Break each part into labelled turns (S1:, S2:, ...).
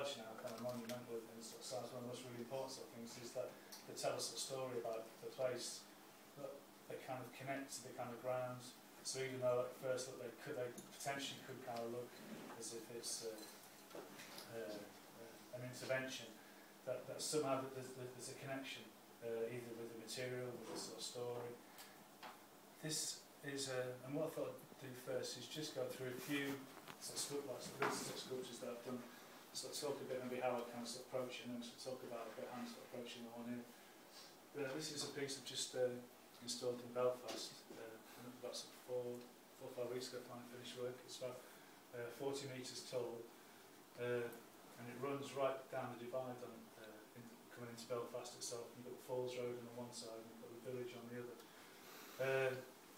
S1: large now, kind of monumental in sort of size. One of the most really important sort of things is that they tell us a story about the place, that they kind of connect to the kind of grounds. So even though at first look, they potentially could kind of look as if it's an intervention, that somehow there's a connection, either with the material, with the sort of story. This is, and what I thought I'd do first is just go through a few sort of sculptures that I've done, sort of talk a bit maybe how I kind of approach it, and then sort of talk about a bit how I'm sort of approaching the one here. This is a piece I've just installed in Belfast, about sort of 4 or 5 weeks ago. I finished work. It's about 40 metres tall, and it runs right down the divide on coming into Belfast itself. You've got the Falls Road on the one side, and you've got the village on the other.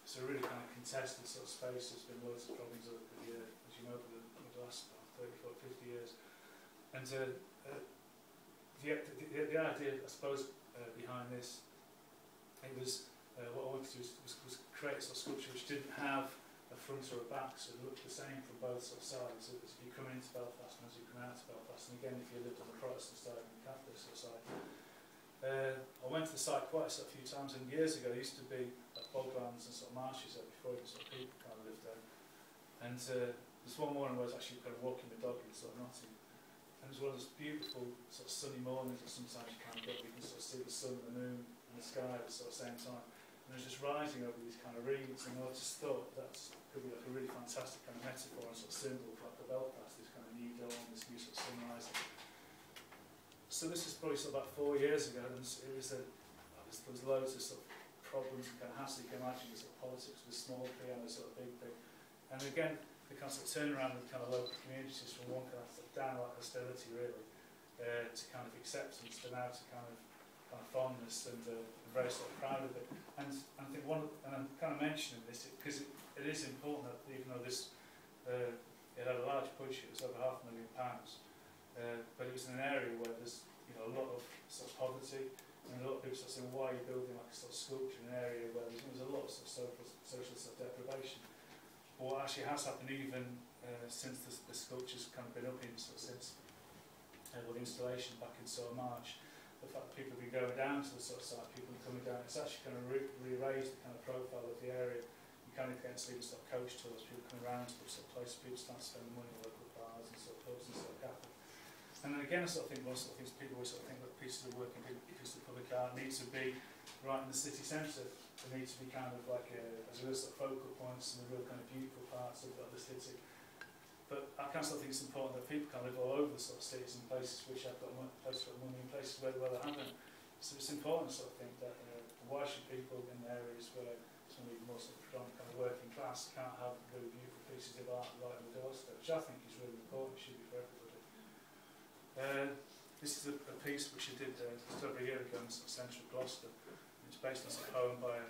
S1: It's a really kind of contested sort of space. There's been loads of problems over the as you know, over the last 30, 40, 50 years. And the idea, I suppose, behind this, it was what I wanted to do was create a sort of sculpture which didn't have a front or a back, so it looked the same from both sort of sides. So as you come into Belfast and as you come out of Belfast, and again if you lived on the Protestant side and the Catholic sort of side. I went to the site quite a few times, and years ago there used to be like boglands and sort of marshes there before sort of people kind of lived there. And there's one morning where I was actually kind of walking the dog in sort of Nottingham, and it was one of those beautiful sort of sunny mornings that sometimes you can't get. You can sort of see the sun and the moon and the sky at the sort of same time. And it was just rising over these kind of reeds, and I just thought that could be like a really fantastic kind of metaphor and sort of symbol for like the Belfast, this kind of new dawn, this new sort of sunrise. So this is probably sort of about 4 years ago, and it was there was loads of sort of problems and kind of hassle. You can imagine the sort of politics with small P and a sort of big P. And again, the kind of sort of turnaround with kind of local communities from one kind of sort of downright hostility really, to kind of acceptance, to now to kind of fondness and very sort of proud of it. And I think and I'm kind of mentioning this because it is important that even though this it had a large push, it was over £500,000, but it was in an area where there's a lot of sort of poverty, and a lot of people sort of saying, why are you building like a sort of sculpture in an area where there's a lot of sort of social sort of deprivation. But what actually has happened even since the sculpture's kind of been up in sort of since the installation back in sort of March, the fact that people have been going down to the sort of site, people are coming down, it's actually kind of re-raised the kind of profile of the area. You kind of get to see the sort of coach tours, people coming around to the sort of place, people start spending money in local bars and sort of pubs and sort of cafes. And then again, I sort of think most of the things people always sort of think that pieces of work and pieces of public art need to be right in the city centre. They need to be kind of like as real sort of focal points and the real kind of beautiful parts of the city. But I kind of sort of think it's important that people can live all over the sort of cities and places which have got places for money and places where they haven't. So it's important to sort of think that why should people in areas where somebody more sort of predominant kind of working class can't have really beautiful pieces of art right on the doorstep, which I think is really important, it should be for everybody. This is a piece which I did just over a year ago in sort of central Gloucester. It's based on a poem by a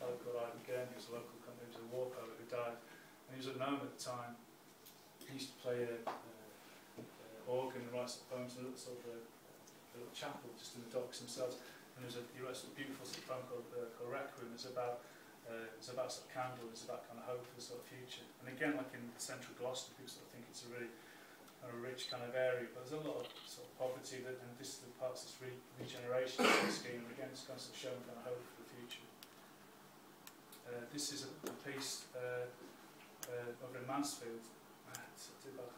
S1: fellow called Ivan Gurney, who was a local company, he was a war poet who died, and he was unknown at the time. He used to play organ and write poems in a little chapel just in the docks themselves. And he wrote a beautiful poem called Requiem. It's about sort of candle. It's about kind of hope for the sort of future. And again, like in central Gloucester, people sort of think it's a really kind of rich kind of area, but there's a lot of sort of poverty. And this is the parts of this regeneration scheme. And again, it's kind of showing kind of hope for the future. This is a piece over in Mansfield. I did about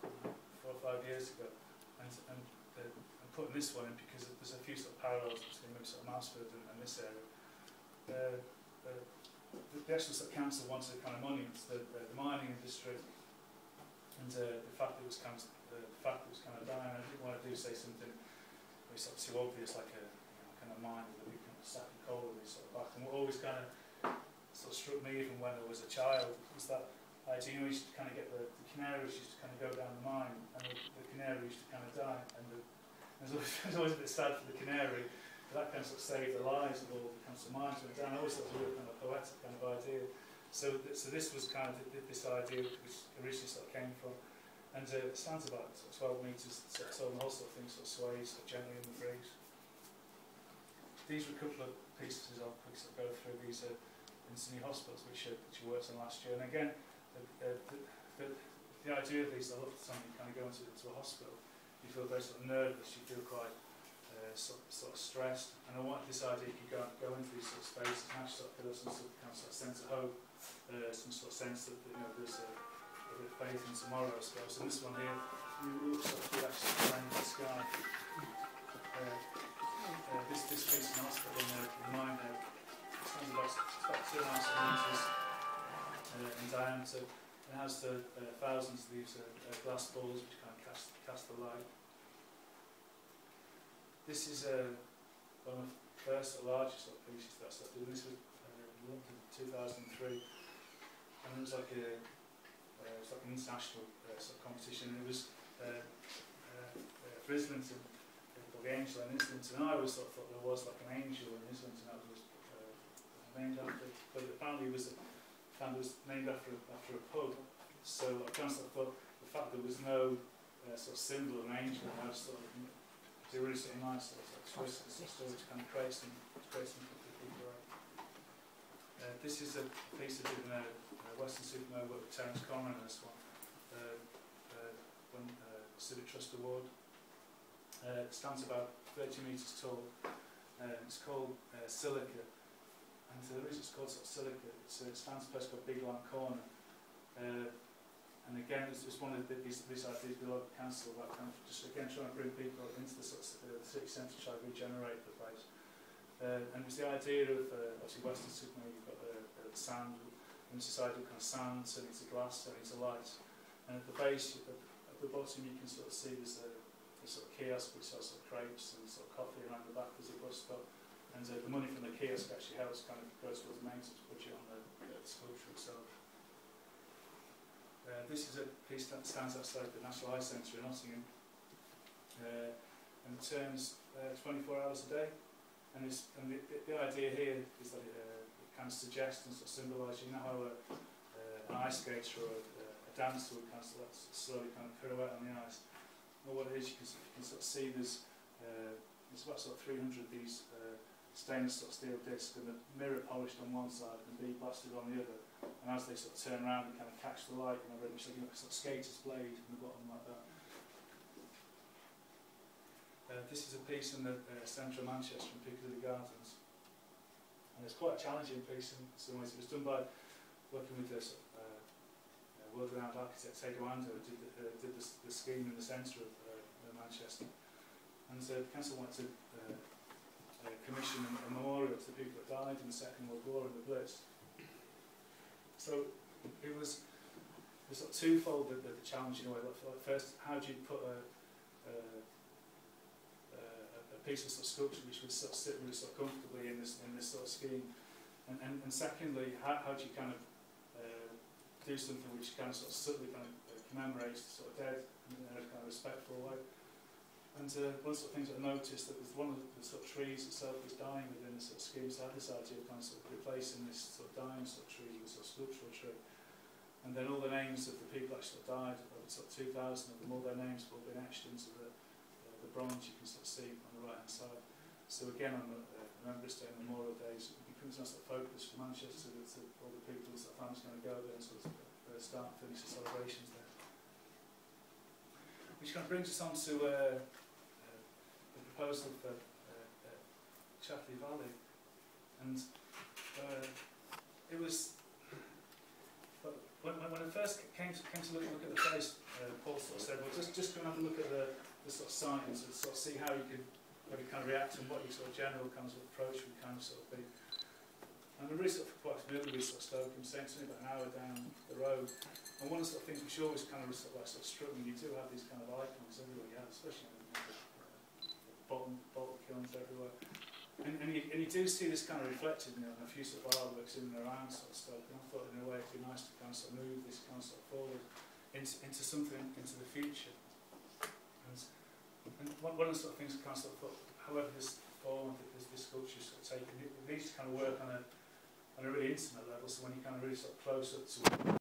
S1: 4 or 5 years ago, and I'm putting this one in because there's a few sort of parallels between maybe sort of Mansfield and this area. The actual sort of council wanted a kind of monument to the mining industry, and the fact that it was kind of dying. I didn't want to say something very sort of too obvious, like a kind of mine with a big kind of sack of coal in its sort of back. And what always kind of sort of struck me, even when I was a child, was that idea. You used to kind of get the canaries used to kind of go down the mine, and the canary used to kind of die. And it was always a bit sad for the canary, but that kind of sort of saved the lives of all the kinds of mines went down. I always thought it was a real kind of poetic kind of idea. So this was kind of this idea which originally sort of came from. And it stands about sort of 12 metres, so the whole sort of thing sort of sways sort of gently in the breeze. These were a couple of pieces I'll quickly sort of go through. These are in Sydney hospitals, which you worked on last year. And again, the idea of these, I love something kind of going to a hospital, you feel very sort of nervous, you feel quite sort of stressed, and I wanted this idea you could go into these sort of spaces and actually sort of feel some sort of, kind of sense of hope, some sort of sense that, you know, there's a bit of faith in tomorrow, I suppose. And this one here, you sort of feel actually playing in the sky. This piece is not split in mine there. It stands about 2.5 metres in diameter. It has thousands of these glass balls which kind of cast the light. This is one of the first, largest sort of pieces that I started doing. This was London 2003, and it was like an international sort of competition. And it was for Islington, called the Angel in Islington. And I always thought there was like an angel in Islington that was named after, but apparently it was named after a pub. So I kind of thought the fact there was no sort of symbol of an angel, and I just thought it's a really sort of nice sort of twist, which kind of creates some people. This is a piece I did in a Western Supernova with Terence Conran on this one. Won Civic Trust Award. It stands about 30 metres tall. It's called Silica, and the reason it's called sort of Silica, it stands for a place called Big Lamp Corner. And again, it's one of these ideas below the council about kind of just again trying to bring people into the sort of the city centre, try to regenerate the place. And it was the idea of obviously Western Superman, you've got the sand, and decided kind of sand turning into glass, turning into light. And at the base, at the bottom, you can sort of see there's a sort of kiosk which sells sort of crepes and sort of coffee around the back as a bus stop. And the money from the kiosk actually helps kind of go towards the maintenance budget on the sculpture itself. This is a piece that stands outside the National Eye Centre in Nottingham, and it turns 24 hours a day. And the idea here is that it kind of suggests and sort of symbolises, you know how an ice skater or a dancer would kind of slowly kind of pirouette on the ice. Well, what it is, you can sort of see there's about sort of 300 of these stainless sort of steel discs, and the mirror polished on one side and bead blasted on the other. And as they sort of turn around and kind of catch the light, and they're very much like a sort of skater's blade in the bottom like that. This is a piece in the centre of Manchester in Piccadilly Gardens, and it's quite a challenging piece in some ways. It was done by working with this world-renowned architect Segundo, who did the scheme in the centre of Manchester, and the council wanted to commission a memorial to the people that died in the Second World War and the Blitz. So it was sort of twofold the challenge in a way. Like first, how do you put a piece of sort of sculpture which would sort of sit really sort of comfortably in this sort of scheme, and secondly, how do you kind of do something which kind of sort of subtly kind of commemorates the sort of dead in a kind of respectful way. And one of the sort of things I noticed that was one of the sort of trees itself was dying within the sort of scheme, so I had this idea of kind of, replacing this sort of dying sort of tree with a sort of sculptural tree. And then all the names of the people that sort of died, over sort of 2,000 of them, all their names have all been etched into the bronze you can sort of see on the right hand side. So again, on the Remembrance Day and Memorial Days, it becomes a sort of focus for Manchester to all the people that the family's going to go there and sort of start and finish the celebrations there. Which kind of brings us on to the proposal for Chatley Valley, and it was when I first came to look at the place, Paul sort of said, well, just come and have a look at the sort of signs and sort of see how you could maybe kind of react and what your sort of general kind of approach would kind of sort of be. And I'm really sort of quite familiar with sort of Stoke, I'm saying it's only about an hour down the road. And one of the sort of things which always kind of sort of struck me, you do have these kind of icons everywhere, yeah, especially in the bottle kilns everywhere. And you do see this kind of reflected in a few sort of artworks in and around sort of Stoke. And I thought in a way it'd be nice to kind of sort of move this kind of sort of forward into something, into the future. And one of the sort of things I kind of sort of thought, however this form, this sculpture is sort of taken, it needs to kind of work on a really intimate level, so when you're kind of really sort of close up to